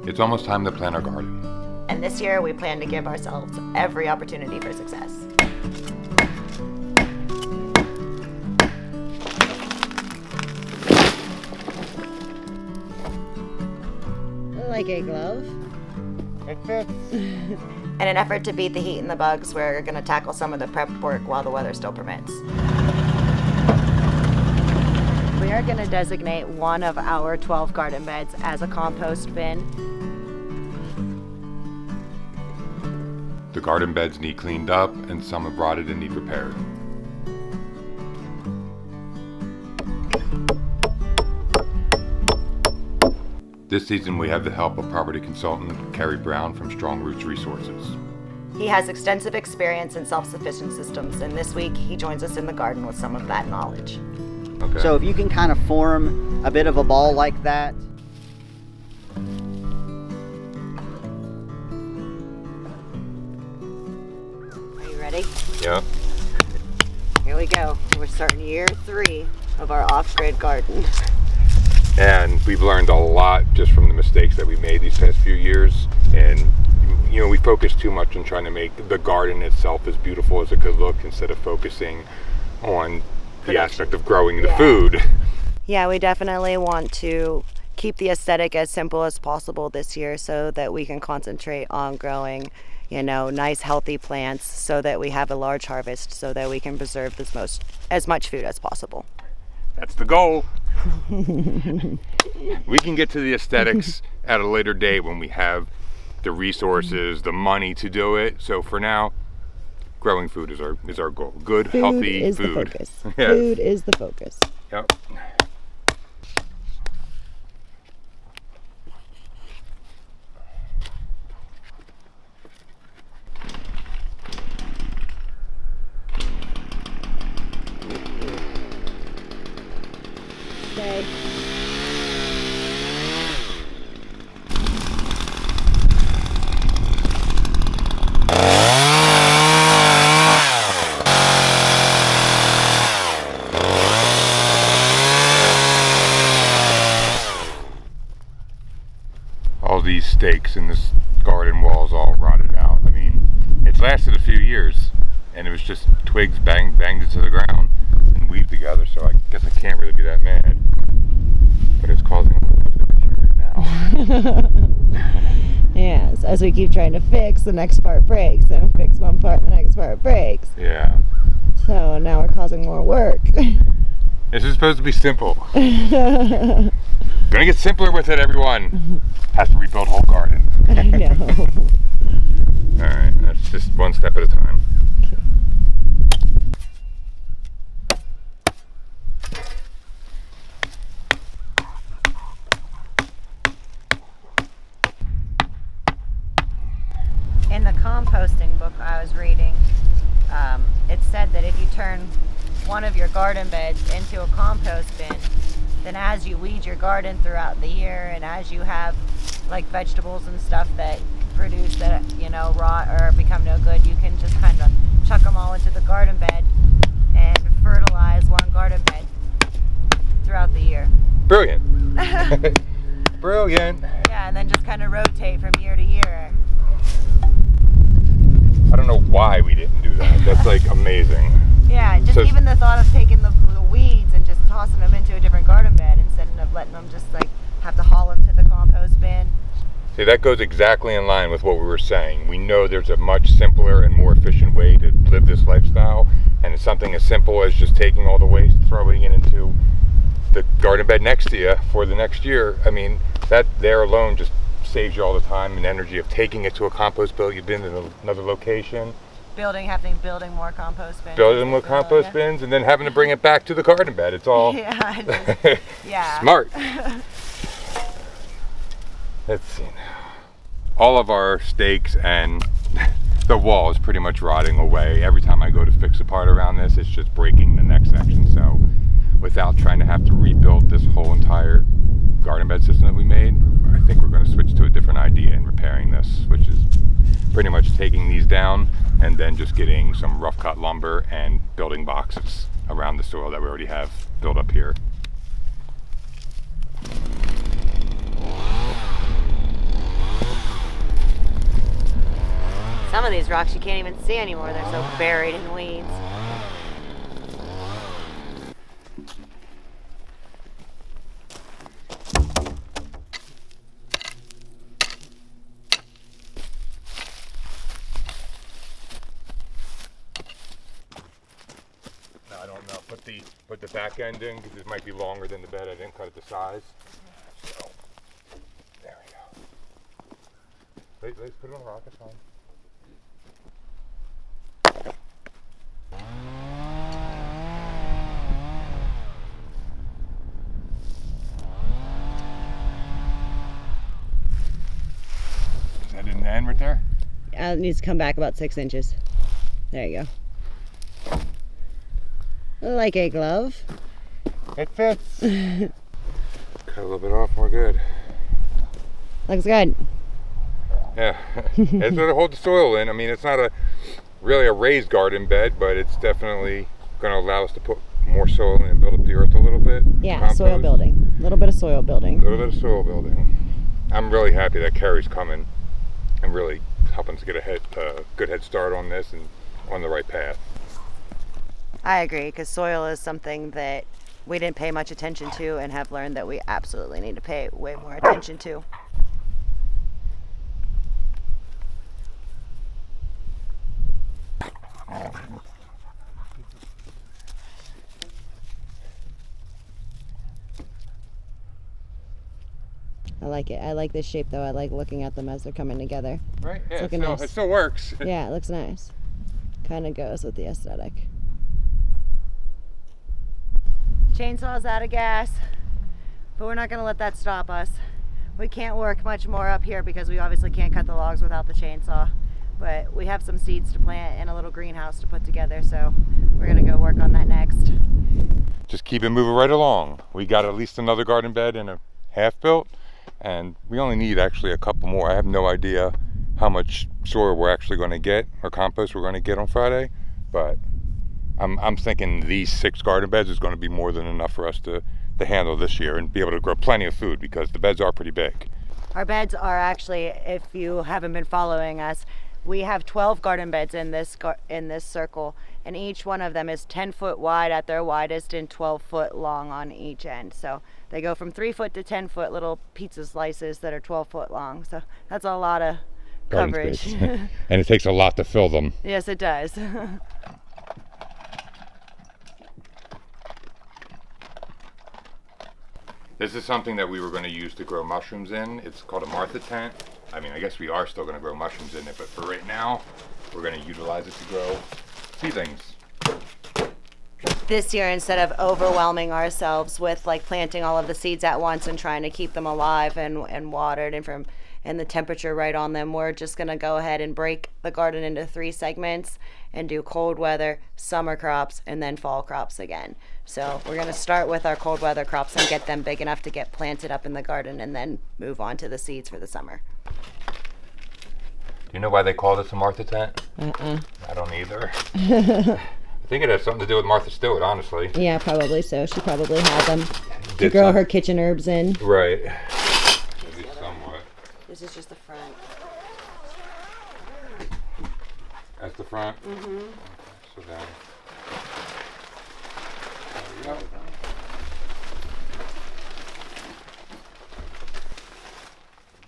It's almost time to plant our garden. And this year we plan to give ourselves every opportunity for success. Like a glove. It fits. In an effort to beat the heat and the bugs, we're going to tackle some of the prep work while the weather still permits. We are going to designate one of our 12 garden beds as a compost bin. The garden beds need cleaned up, and some have rotted and need repaired. This season we have the help of property consultant Kerry Brown from Strong Roots Resources. He has extensive experience in self-sufficient systems, and this week he joins us in the garden with some of that knowledge. Okay. So if you can kind of form a bit of a ball like that. Are you ready? Yeah. Here we go. We're starting year 3 of our off-grid garden. And we've learned a lot just from the mistakes that we made these past few years. And you know, we focused too much on trying to make the garden itself as beautiful as it could look instead of focusing on the aspect of growing the food. Yeah, we definitely want to keep the aesthetic as simple as possible this year so that we can concentrate on growing, you know, nice healthy plants so that we have a large harvest so that we can preserve as much food as possible. That's the goal. We can get to the aesthetics at a later date when we have the resources, the money to do it. So for now, growing food is our goal. Good, healthy Is food. the focus. Yes. Food is the focus. Yep. Okay. All these stakes in this garden wall's all rotted out. I mean, it's lasted a few years, and it was just twigs banged into the ground and weaved together. So I guess I can't really be that mad, but it's causing a little bit of an issue right now. Yes, as we keep trying to fix, the next part breaks, and fix one part, the next part breaks. Yeah. So now we're causing more work. This is supposed to be simple. Gonna get simpler with it, everyone. Has to rebuild whole garden. I know. All right, that's just one step at a time. In the composting book I was reading, it said that if you turn one of your garden beds into a compost bin, then as you weed your garden throughout the year and as you have like vegetables and stuff that produce that, you know, rot or become no good, you can just kind of chuck them all into the garden bed and fertilize one garden bed throughout the year. Brilliant. Brilliant. Yeah, and then just kind of rotate from year to year. I don't know why we didn't do that. That's like amazing. Yeah, just So- even the thought of taking the weeds and just tossing them into a different garden bed instead of letting them just like have to haul them to the compost bin. See, that goes exactly in line with what we were saying. We know there's a much simpler and more efficient way to live this lifestyle, and it's something as simple as just taking all the waste, throwing it into the garden bed next to you for the next year. I mean, that there alone just saves you all the time and energy of taking it to a compost bin in another location, Building more compost bins. building with compost bins, and then having to bring it back to the garden bed. It's all Yeah. smart. Let's see now. All of our stakes and the wall is pretty much rotting away. Every time I go to fix a part around this, it's just breaking the next section. So without trying to have to rebuild this whole entire garden bed system that we made, I think we're going to switch to a different idea in repairing this, which is pretty much taking these down and then just getting some rough cut lumber and building boxes around the soil that we already have built up here. Some of these rocks you can't even see anymore. They're so buried in weeds. No, I don't know. Put the back end in because it might be longer than the bed. I didn't cut it to size. So there we go. Let's put it on the rock. It's fine. Is that in the end right there? It needs to come back about 6 inches. There you go. Like a glove. It fits. Cut a little bit off, we're good. Looks good. Yeah, it's going to hold the soil in. I mean, it's not really a raised garden bed, but it's definitely going to allow us to put more soil in and build up the earth a little bit. Yeah, Compost. soil building. A little bit of soil building. A little bit of soil building. I'm really happy that Kerry's coming and really helping to get a good head start on this and on the right path. I agree, because soil is something that we didn't pay much attention to and have learned that we absolutely need to pay way more attention to. I like it. I like this shape though. I like looking at them as they're coming together. Right? Yeah, looking nice. It still works. Yeah, it looks nice. Kind of goes with the aesthetic. Chainsaw's out of gas, but we're not going to let that stop us. We can't work much more up here because we obviously can't cut the logs without the chainsaw, but we have some seeds to plant and a little greenhouse to put together, so we're going to go work on that next. Just keep it moving right along. We got at least another garden bed and a half built, and we only need actually a couple more. I have no idea how much soil we're actually going to get or compost we're going to get on Friday, but I'm thinking these 6 garden beds is going to be more than enough for us to handle this year and be able to grow plenty of food because the beds are pretty big. Our beds are actually, if you haven't been following us, we have 12 garden beds in this circle, and each one of them is 10 foot wide at their widest and 12 foot long on each end. So they go from 3 foot to 10 foot little pizza slices that are 12 foot long. So that's a lot of coverage. And it takes a lot to fill them. Yes, it does. This is something that we were going to use to grow mushrooms in. It's called a Martha tent. I mean, I guess we are still going to grow mushrooms in it, but for right now, we're going to utilize it to grow seedlings. This year, instead of overwhelming ourselves with like planting all of the seeds at once and trying to keep them alive and watered and the temperature right on them, we're just going to go ahead and break the garden into 3 segments and do cold weather, summer crops, and then fall crops again. So we're going to start with our cold weather crops and get them big enough to get planted up in the garden and then move on to the seeds for the summer. Do you know why they call this a Martha tent? I don't either. I think it has something to do with Martha Stewart, honestly. Yeah, probably so. She probably had them to grow her kitchen herbs in. Right. Maybe somewhat. This is just the front. That's the front? Mm-hmm. Okay, so then, there we go.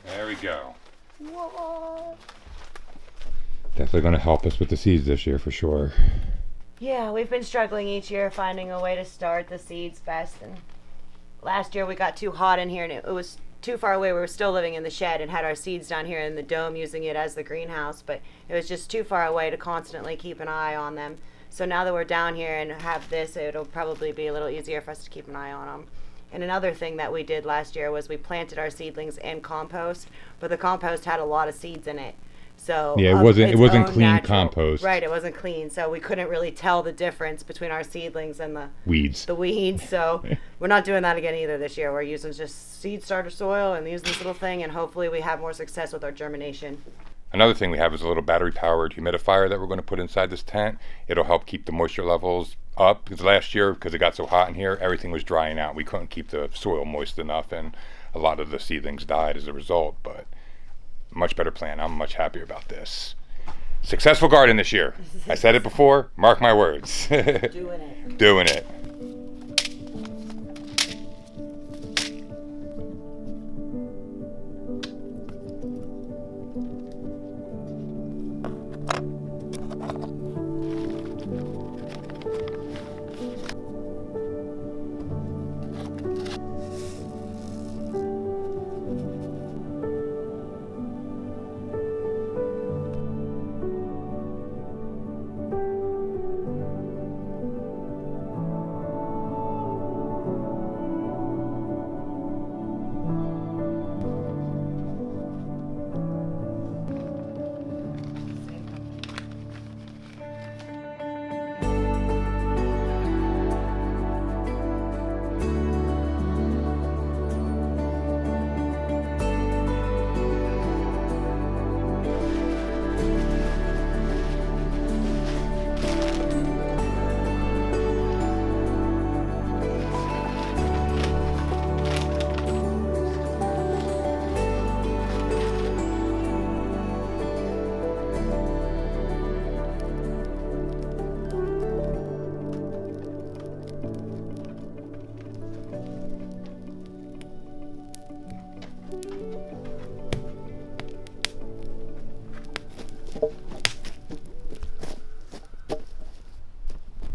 There we go. Whoa. Definitely going to help us with the seeds this year for sure. Yeah, we've been struggling each year finding a way to start the seeds best. And last year we got too hot in here and it was too far away. We were still living in the shed and had our seeds down here in the dome using it as the greenhouse, but it was just too far away to constantly keep an eye on them. So now that we're down here and have this, it'll probably be a little easier for us to keep an eye on them. And another thing that we did last year was we planted our seedlings in compost, but the compost had a lot of seeds in it. So yeah, it wasn't clean compost. Right, it wasn't clean, so we couldn't really tell the difference between our seedlings and the weeds. So we're not doing that again either this year. We're using just seed starter soil and using this little thing, and hopefully we have more success with our germination. Another thing we have is a little battery-powered humidifier that we're going to put inside this tent. It'll help keep the moisture levels up, because last year, because it got so hot in here, everything was drying out. We couldn't keep the soil moist enough, and a lot of the seedlings died as a result, but much better plan. I'm much happier about this. Successful garden this year. I said it before, mark my words. Doing it. Doing it.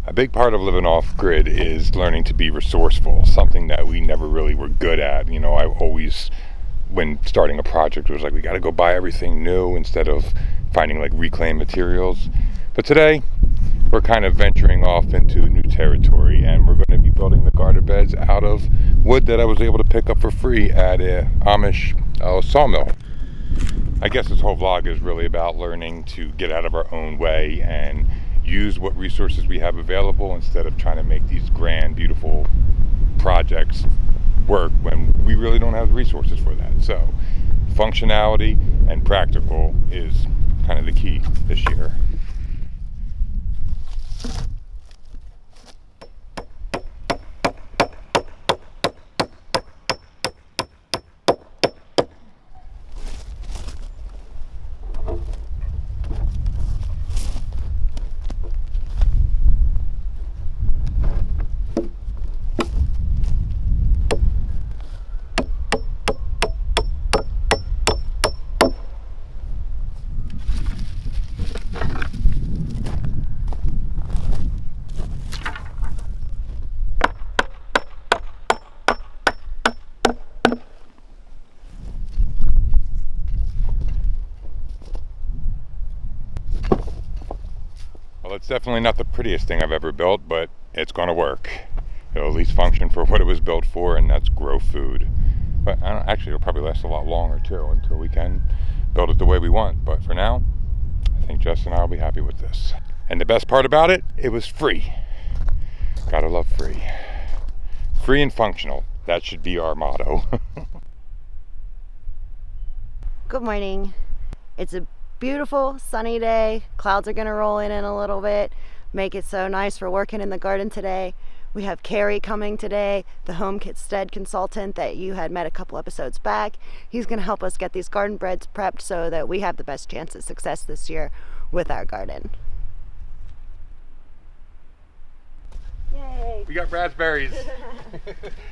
A big part of living off grid is learning to be resourceful, something that we never really were good at. You know, I always, when starting a project, was like, we got to go buy everything new instead of finding like reclaimed materials. But today, we're kind of venturing off into new territory, and we're going to be building the garden beds out of wood that I was able to pick up for free at a Amish sawmill. I guess this whole vlog is really about learning to get out of our own way and use what resources we have available instead of trying to make these grand, beautiful projects work when we really don't have the resources for that. So functionality and practical is kind of the key this year. Well, it's definitely not the prettiest thing I've ever built, but it's going to work. It'll at least function for what it was built for, and that's grow food. But actually, it'll probably last a lot longer too, until we can build it the way we want. But for now, I think Jess and I will be happy with this. And the best part about it, it was free. Gotta love free. Free and functional. That should be our motto. Good morning. It's a beautiful sunny day. Clouds are gonna roll in a little bit, make it so nice for working in the garden today. We have Kerry coming today, the homestead consultant that you had met a couple episodes back. He's gonna help us get these garden beds prepped so that we have the best chance at success this year with our garden. Yay! We got raspberries.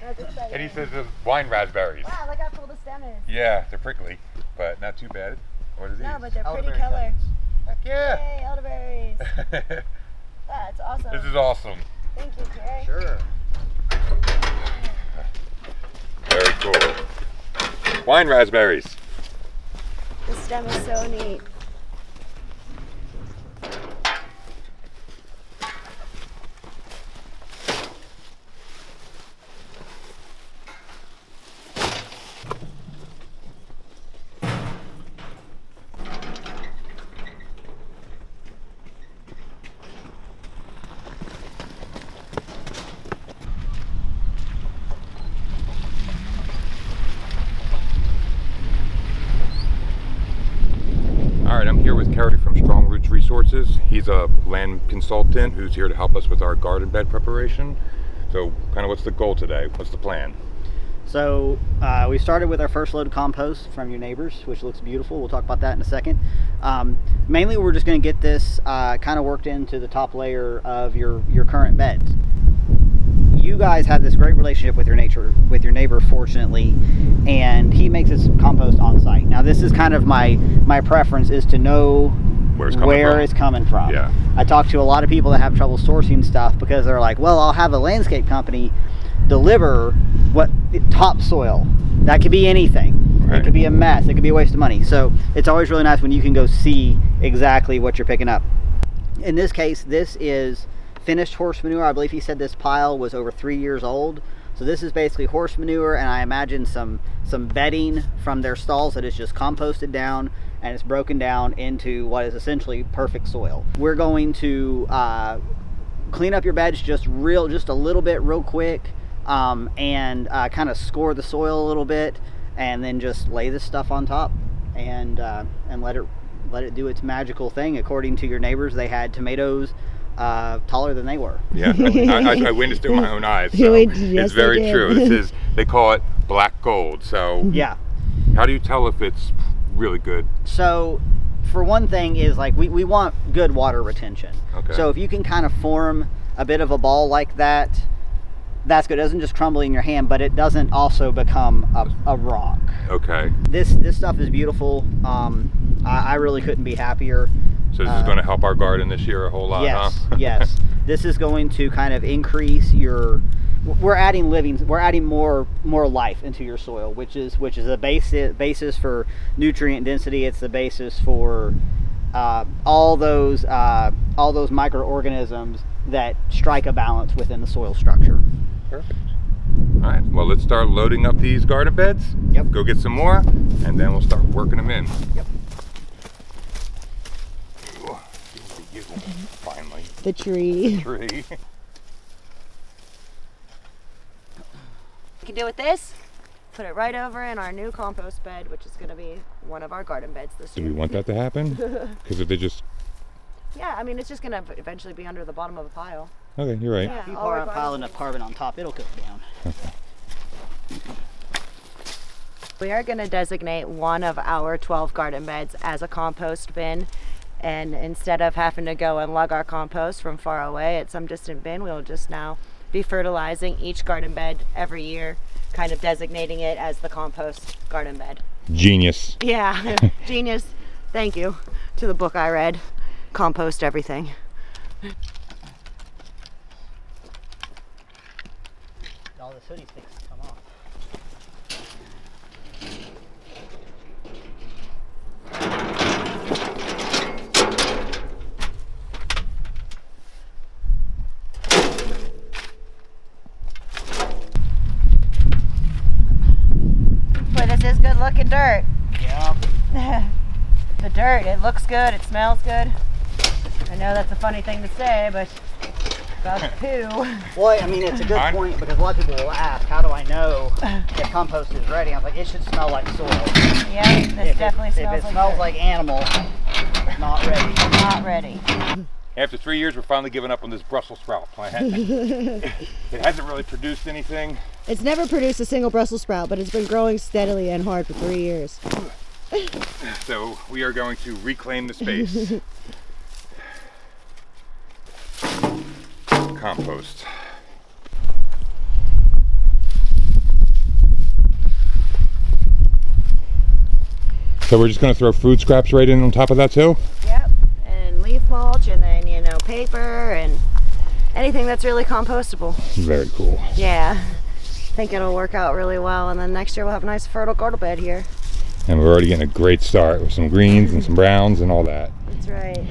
That's exciting. And he says there's wine raspberries. Wow, look how full the stem is. Yeah, they're prickly, but not too bad. What are these? No, but they're pretty Elderberry color. Heck yeah! Yay, elderberries. That's awesome. This is awesome. Thank you, Kerry. Sure. Very cool. Wine raspberries. The stem is so neat. All right, I'm here with Kerry from Strong Roots Resources. He's a land consultant who's here to help us with our garden bed preparation. So kind of what's the goal today? What's the plan? So we started with our first load of compost from your neighbors, which looks beautiful. We'll talk about that in a second. Mainly we're just going to get this kind of worked into the top layer of your current beds. You guys have this great relationship with your neighbor, fortunately, and he makes his compost on site. Now this is kind of my preference, is to know where it's coming from. Yeah. I talk to a lot of people that have trouble sourcing stuff because they're like, well, I'll have a landscape company deliver topsoil. That could be anything. Right. It could be a mess. It could be a waste of money. So it's always really nice when you can go see exactly what you're picking up. In this case, this is finished horse manure. I believe he said this pile was over 3 years old. So this is basically horse manure, and I imagine some bedding from their stalls that is just composted down, and it's broken down into what is essentially perfect soil. We're going to clean up your beds just a little bit real quick, and kind of score the soil a little bit, and then just lay this stuff on top and let it do its magical thing. According to your neighbors, they had tomatoes taller than they were. Yeah, I witnessed it with my own eyes. So it's very true. They call it black gold. So yeah. How do you tell if it's really good? So for one thing is, like, we want good water retention. Okay. So if you can kind of form a bit of a ball like that, that's good. It doesn't just crumble in your hand, but it doesn't also become a rock. Okay. This stuff is beautiful. I really couldn't be happier. So this is going to help our garden this year a whole lot, yes, huh? Yes. This is going to kind of increase we're adding more life into your soil, which is a basis for nutrient density. It's the basis for all those microorganisms that strike a balance within the soil structure. Perfect. All right, well, let's start loading up these garden beds. Yep. Go get some more, and then we'll start working them in. Yep. Finally. The tree. The tree. We can do with this, put it right over in our new compost bed, which is going to be one of our garden beds this Do year. we want that to happen? Because if they just... Yeah, I mean, it's just going to eventually be under the bottom of a pile. Okay, you're right. Yeah, If you pour a pile enough carbon on top, it'll cook down. Okay. We are going to designate one of our 12 garden beds as a compost bin. And instead of having to go and lug our compost from far away at some distant bin, we'll just now be fertilizing each garden bed every year, kind of designating it as the compost garden bed. Genius. Yeah, genius. Thank you to the book I read, Compost Everything. All this hoodie sticks come off. Boy, this is good looking dirt. Yeah. The dirt, it looks good, it smells good. I know that's a funny thing to say, but about poo. Well, I mean, it's a good point, because a lot of people will ask, how do I know if compost is ready? I'm like, it should smell like soil. Yeah, this definitely smells like If it smells like animal, it's not ready. Not ready. After 3 years, we're finally giving up on this Brussels sprout plant. It hasn't really produced anything. It's never produced a single Brussels sprout, but it's been growing steadily and hard for 3 years. So we are going to reclaim the space. Compost. So we're just going to throw food scraps right in on top of that too? Yep, and leaf mulch, and then, you know, paper, and anything that's really compostable. Very cool. Yeah, I think it'll work out really well, and then next year we'll have a nice fertile garden bed here. And we're already getting a great start with some greens and some browns and all that. That's right.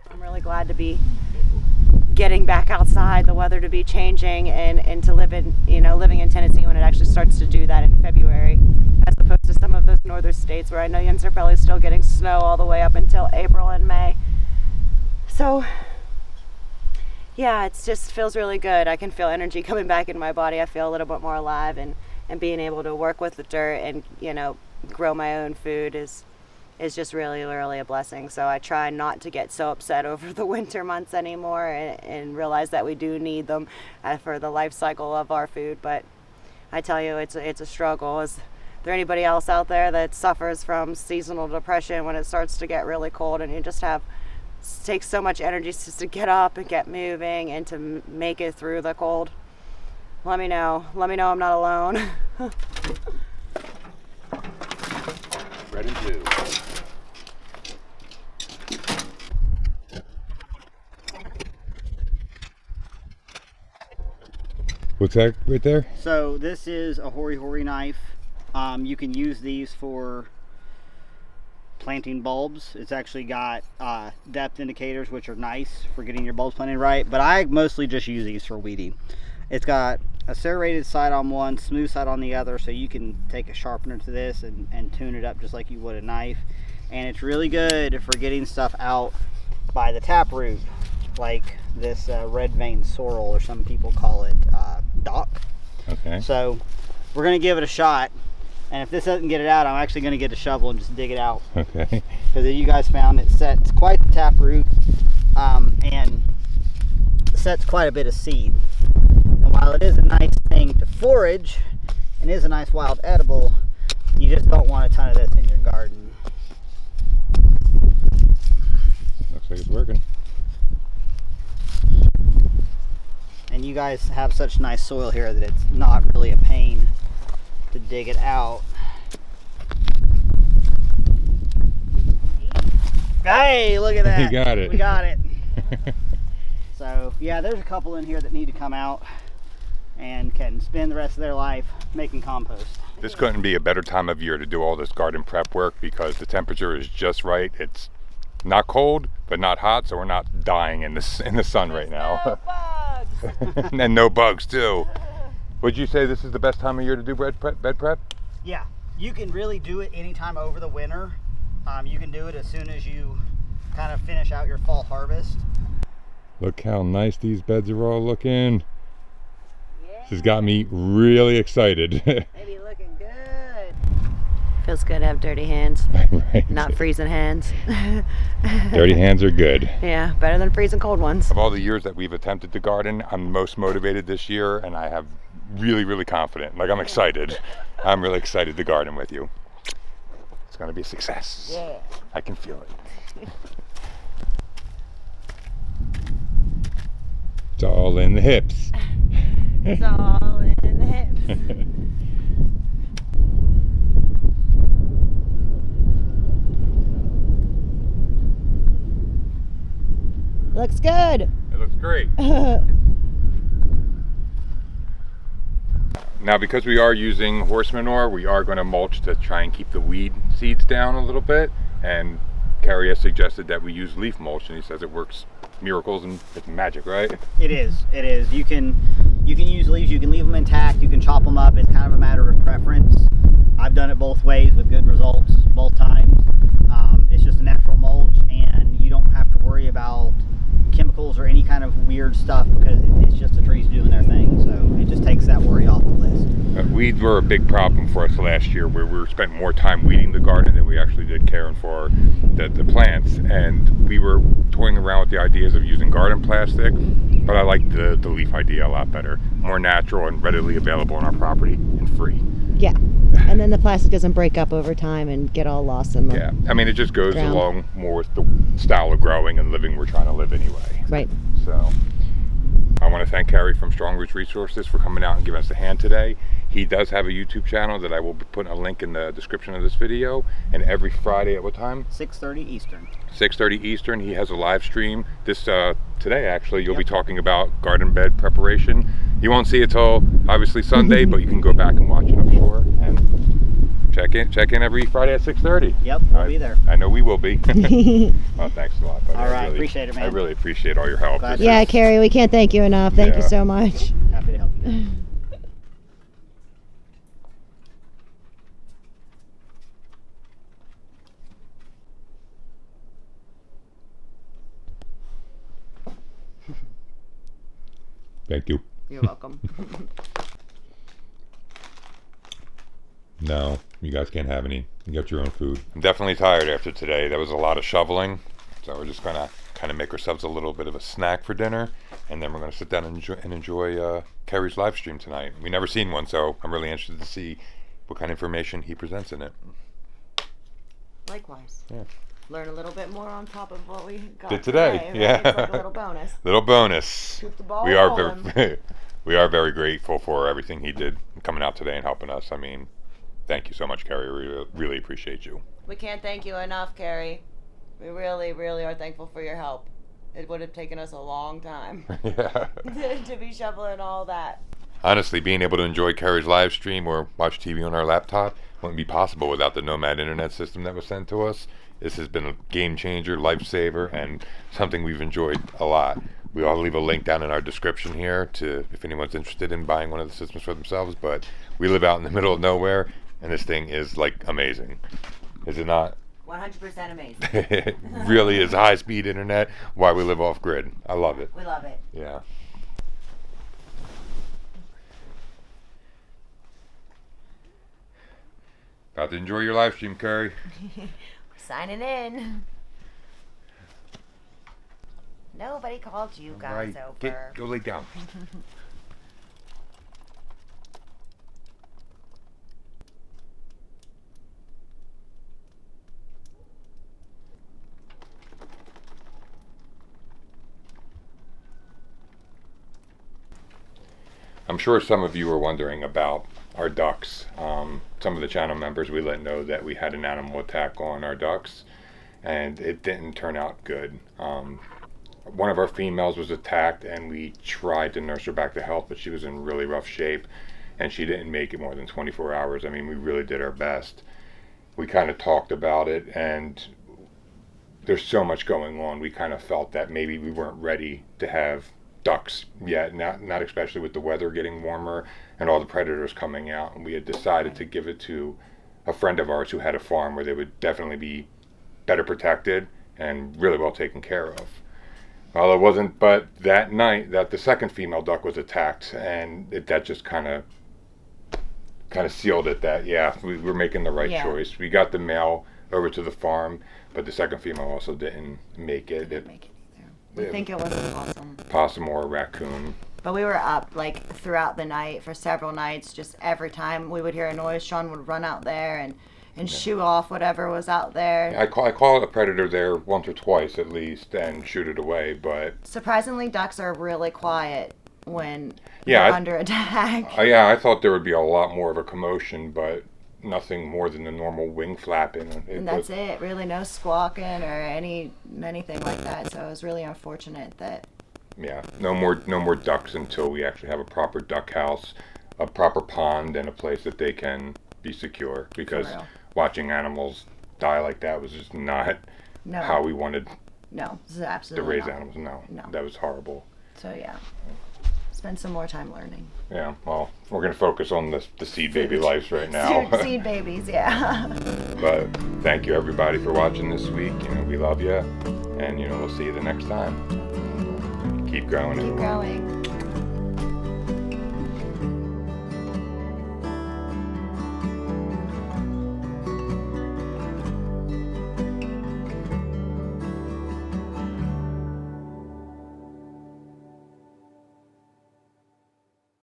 I'm really glad to be getting back outside, the weather to be changing, and to live in, living in Tennessee when it actually starts to do that in February, as opposed to some of those northern states where I know Jens are probably still getting snow all the way up until April and May. So yeah, it just feels really good. I can feel energy coming back in my body. I feel a little bit more alive, and and being able to work with the dirt and, you know, grow my own food is just really, really a blessing. So I try not to get so upset over the winter months anymore, and realize that we do need them for the life cycle of our food. But I tell you, it's a struggle. Is there anybody else out there that suffers from seasonal depression when it starts to get really cold and you just have takes so much energy just to get up and get moving and to make it through the cold? Let me know. Let me know I'm not alone. Ready to. What's that right there? So this is a hori knife. You can use these for planting bulbs. It's actually got depth indicators, which are nice for getting your bulbs planted right, but I mostly just use these for weeding. It's got a serrated side on one, smooth side on the other, so you can take a sharpener to this and tune it up just like you would a knife. And it's really good for getting stuff out by the taproot, like this red vein sorrel, or some people call it dock. Okay. So we're gonna give it a shot, and if this doesn't get it out, I'm actually gonna get a shovel and just dig it out. Okay. Because you guys found it sets quite the taproot, and sets quite a bit of seed. And while it is a nice thing to forage and is a nice wild edible, you just don't want a ton of this in your garden. Looks like it's working. And you guys have such nice soil here that it's not really a pain to dig it out. Hey, look at that. You got it. We got it. So yeah, there's a couple in here that need to come out and can spend the rest of their life making compost. This couldn't be a better time of year to do all this garden prep work because the temperature is just right. It's not cold, but not hot, so we're not dying in the sun right now. No bugs. And no bugs too. Would you say this is the best time of year to do bed prep? Yeah, you can really do it anytime over the winter. You can do it as soon as you kind of finish out your fall harvest. Look how nice these beds are all looking. This has got me really excited. They be looking good. Feels good to have dirty hands, Right. not freezing hands. Dirty hands are good. Yeah, better than freezing cold ones. Of all the years that we've attempted to garden, I'm most motivated this year, and I have really confident. Like, I'm excited. I'm really excited to garden with you. It's gonna be a success. Yeah. I can feel it. It's all in the hips. It's all in the hips. Looks good. It looks great. Now, because we are using horse manure, we are going to mulch to try and keep the weed seeds down a little bit. And Kerry has suggested that we use leaf mulch, and he says it works miracles and it's magic, right? It is. It is. You can use leaves. You can leave them intact. You can chop them up. It's kind of a matter of preference. I've done it both ways with good results both times. It's just a natural mulch, and you don't have to worry about chemicals or any kind of weird stuff because it's just the trees doing their thing. So it just takes that worry off the list. Weeds were a big problem for us last year, where we spent more time weeding the garden than we actually did caring for the plants. And we were toying around with the ideas of using garden plastic, but I like the leaf idea a lot better. More natural and readily available on our property and free. Yeah. And then the plastic doesn't break up over time and get all lost in the Yeah, I mean, it just goes ground. along more with the style of growing and living we're trying to live anyway. Right. So I want to thank Kerry from Strong Roots Resources for coming out and giving us a hand today. He does have a YouTube channel that I will be putting a link in the description of this video. And every Friday at what time? 6:30 Eastern. 6:30 Eastern, he has a live stream. This today, actually, you'll be talking about garden bed preparation. You won't see it till obviously Sunday, but you can go back and watch it, I'm sure. And check in every Friday at 6:30. Yep, we'll be there. I know we will be. Well, thanks a lot, buddy. All right, appreciate it, man. I really appreciate all your help. Glad This Yeah, is- Kerry, we can't thank you enough. Thank you Yeah. so much. Happy to help you. Thank you. You're welcome. No, you guys can't have any. You got your own food. I'm definitely tired after today. There was a lot of shoveling, so we're just gonna kind of make ourselves a little bit of a snack for dinner, and then we're gonna sit down and enjoy Kerry's live stream tonight. We never seen one, so I'm really interested to see what kind of information he presents in it. Likewise. Yeah. Learn a little bit more on top of what we got Did today, right? yeah. It's like a little bonus. Little bonus. Keep the ball We are rolling. we are very grateful for everything he did coming out today and helping us. I mean, thank you so much, Kerry. We really appreciate you. We can't thank you enough, Kerry. We really, really are thankful for your help. It would have taken us a long time Yeah. to be shoveling all that. Honestly, being able to enjoy Kerry's live stream or watch TV on our laptop wouldn't be possible without the Nomad internet system that was sent to us. This has been a game changer, lifesaver, and something we've enjoyed a lot. I'll leave a link down in our description here to if anyone's interested in buying one of the systems for themselves. But we live out in the middle of nowhere, and this thing is like amazing. Is it not? 100% amazing. It really is high-speed internet. Why we live off grid. I love it. We love it. Yeah. About to enjoy your live stream, Kerry. Signing in. Nobody called you guys over. Go lay down. I'm sure some of you are wondering about our ducks. Some of the channel members, we let know that we had an animal attack on our ducks, and it didn't turn out good. One of our females was attacked, and we tried to nurse her back to health, but she was in really rough shape, and she didn't make it more than 24 hours. I mean, we really did our best. We kind of talked about it, and there's so much going on. We kind of felt that maybe we weren't ready to have ducks yet, not especially with the weather getting warmer and all the predators coming out. And we had decided to give it to a friend of ours who had a farm where they would definitely be better protected and really well taken care of. Well, it wasn't, but that night that the second female duck was attacked, and that just kind of sealed it that, yeah, we were making the right choice. We got the male over to the farm, but the second female also didn't make it. Didn't make it either. We think it was a possum. Possum or a raccoon. But we were up like throughout the night for several nights. Just every time we would hear a noise, Sean would run out there and shoo off whatever was out there. I call a predator there once or twice at least and shoot it away, but surprisingly, ducks are really quiet when they're under attack. I thought there would be a lot more of a commotion, but nothing more than the normal wing flapping. And that's it. Really, no squawking or anything like that. So it was really unfortunate that. Yeah, no more ducks until we actually have a proper duck house, a proper pond, and a place that they can be secure. Because watching animals die like that was just not how we wanted. No, this is absolutely to raise animals. No, that was horrible. So yeah, spend some more time learning. Yeah, well, we're gonna focus on the seed baby lives right now. Seed babies, yeah. But thank you everybody for watching this week. We love you, and we'll see you the next time. Keep growing. Keep growing.